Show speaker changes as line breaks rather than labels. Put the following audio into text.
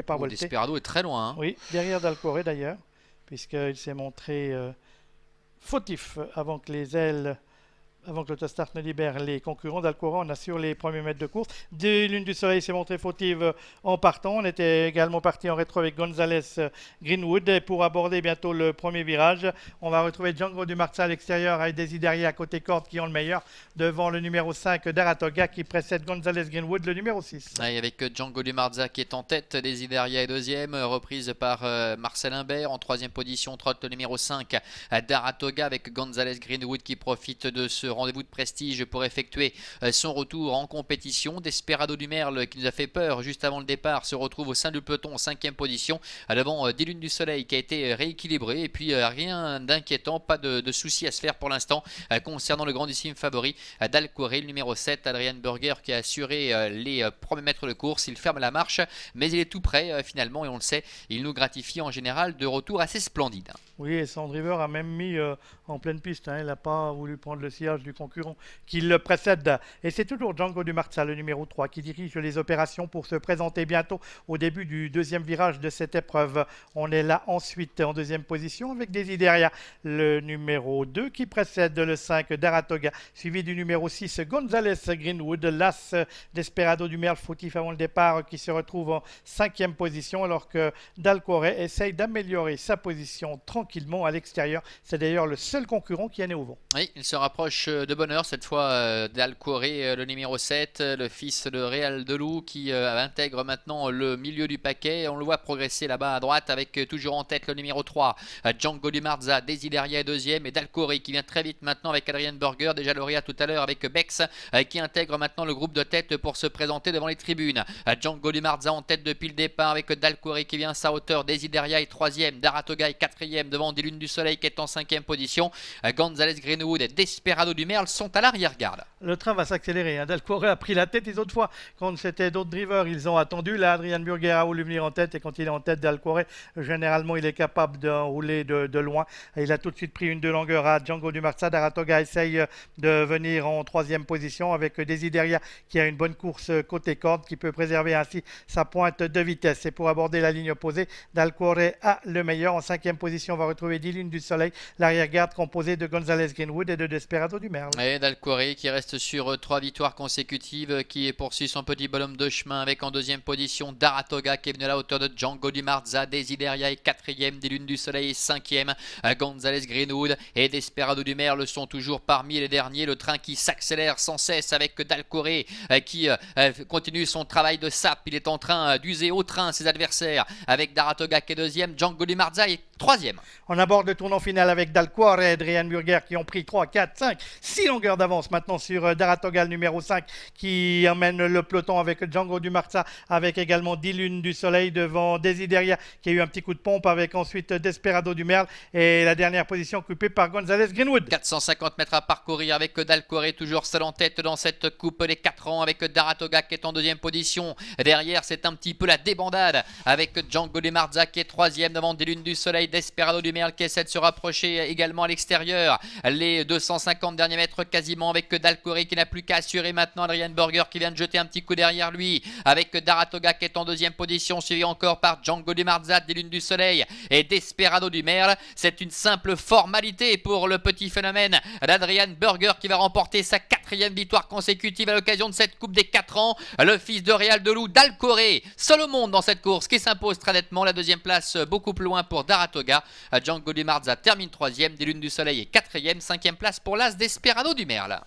Par Volté.
Desperado est très loin. Hein.
Oui, derrière Dalcoré d'ailleurs, puisqu'il s'est montré fautif avant que l'autostart ne libère les concurrents. Dalcoré, on assure les premiers mètres de course. Des Lunes du Soleil s'est montré fautive en partant. On était également parti en rétro avec Gonzalez Greenwood. Et pour aborder bientôt le premier virage, on va retrouver Django Dumarza à l'extérieur avec Desideria à côté corde qui ont le meilleur devant le numéro 5 Daratoga qui précède Gonzalez Greenwood, le numéro 6.
Ouais, avec Django Dumarza qui est en tête, Desideria est deuxième, reprise par Marcel Imbert. En troisième position, trotte le numéro 5 Daratoga avec Gonzalez Greenwood qui profite de ce rendez-vous de prestige pour effectuer son retour en compétition. Desperado du Merle qui nous a fait peur juste avant le départ se retrouve au sein du peloton en cinquième position devant des Lunes du Soleil qui a été rééquilibré et puis rien d'inquiétant, pas de soucis à se faire pour l'instant concernant le grandissime favori d'Alcoré, le numéro 7 Adrian Burger qui a assuré les premiers mètres de course. Il ferme la marche mais il est tout prêt finalement et on le sait, il nous gratifie en général de retour assez splendide.
Oui, et son driver a même mis en pleine piste. Il n'a pas voulu prendre le sillage du concurrent qui le précède. Et c'est toujours Django Dumarza, le numéro 3, qui dirige les opérations pour se présenter bientôt au début du deuxième virage de cette épreuve. On est là ensuite en deuxième position avec Desideria, le numéro 2 qui précède le 5 Daratoga, suivi du numéro 6 Gonzalez Greenwood, l'As Desperado du Merle fautif avant le départ qui se retrouve en cinquième position alors que Dalcoré essaye d'améliorer sa position tranquillement à l'extérieur. C'est d'ailleurs le seul concurrent qui est né au vent.
Oui, il se rapproche de bonne heure cette fois d'Alcoré, le numéro 7, le fils de Réal Delou qui intègre maintenant le milieu du paquet. On le voit progresser là-bas à droite avec toujours en tête le numéro 3, Django Dumarza, Desideria est deuxième et Dalcoré qui vient très vite maintenant avec Adrian Burger, déjà lauréat tout à l'heure avec Bex qui intègre maintenant le groupe de tête pour se présenter devant les tribunes. Django Dumarza en tête depuis le départ avec Dalcoré qui vient à sa hauteur, Desideria est troisième, Daratoga est quatrième devant des Lunes du Soleil qui est en cinquième position. Gonzalez Greenwood et Desperado du Merle sont à l'arrière-garde.
Le train va s'accélérer. Dalcoré a pris la tête. Les autres fois, quand c'était d'autres drivers, ils ont attendu. Là, Adrian Burger a voulu venir en tête. Et quand il est en tête d'Alcoré, généralement, il est capable de rouler de loin. Et il a tout de suite pris une de longueur à Django Dumarza. Daratoga essaye de venir en troisième position avec Desideria qui a une bonne course côté corde qui peut préserver ainsi sa pointe de vitesse. Et pour aborder la ligne opposée, Dalcoré a le meilleur. En cinquième position, on va retrouver 10 Lunes du Soleil, l'arrière-garde composée de Gonzalez Greenwood et de Desperado du Merle.
Et Dalcoré qui reste sur 3 victoires consécutives, qui poursuit son petit bonhomme de chemin avec en deuxième position Daratoga qui est venu à la hauteur de Django Dumarza, Desideria est quatrième, des Lunes du Soleil est cinquième, Gonzalez Greenwood et Desperado du Merle sont toujours parmi les derniers. Le train qui s'accélère sans cesse avec Dalcoré qui continue son travail de sape. Il est en train d'user au train ses adversaires avec Daratoga qui est deuxième, Django Dumarza est troisième.
On aborde le tournant final avec Dalcoré et Adrian Burger qui ont pris 3, 4, 5, 6 longueurs d'avance maintenant sur Daratoga, le numéro 5 qui emmène le peloton avec Django Dumarza avec également 10 Lunes du Soleil devant Desideria qui a eu un petit coup de pompe avec ensuite Desperado du Merle et la dernière position occupée par Gonzalez Greenwood.
450 mètres à parcourir avec Dalcoré toujours seul en tête dans cette coupe des 4 ans avec Daratoga qui est en deuxième position. Derrière c'est un petit peu la débandade avec Django Dumarza qui est troisième devant des Lunes du Soleil, Desperado du Merle qui essaie de se rapprocher également à l'extérieur. Les 250 derniers mètres quasiment avec Dalcoré qui n'a plus qu'à assurer maintenant. Adrian Burger qui vient de jeter un petit coup derrière lui avec Daratoga qui est en deuxième position suivi encore par Django Dumarza des Lunes du Soleil et Desperado du Merle. C'est une simple formalité pour le petit phénomène d'Adrian Burger qui va remporter sa quatrième victoire consécutive à l'occasion de cette coupe des 4 ans. Le fils de Réal Delou, Dalcoré, seul au monde dans cette course qui s'impose très nettement. La deuxième place beaucoup plus loin pour Daratoga. Django Dumarza termine troisième, des Lunes du Soleil est quatrième, cinquième place pour l'As Desperado du Merle.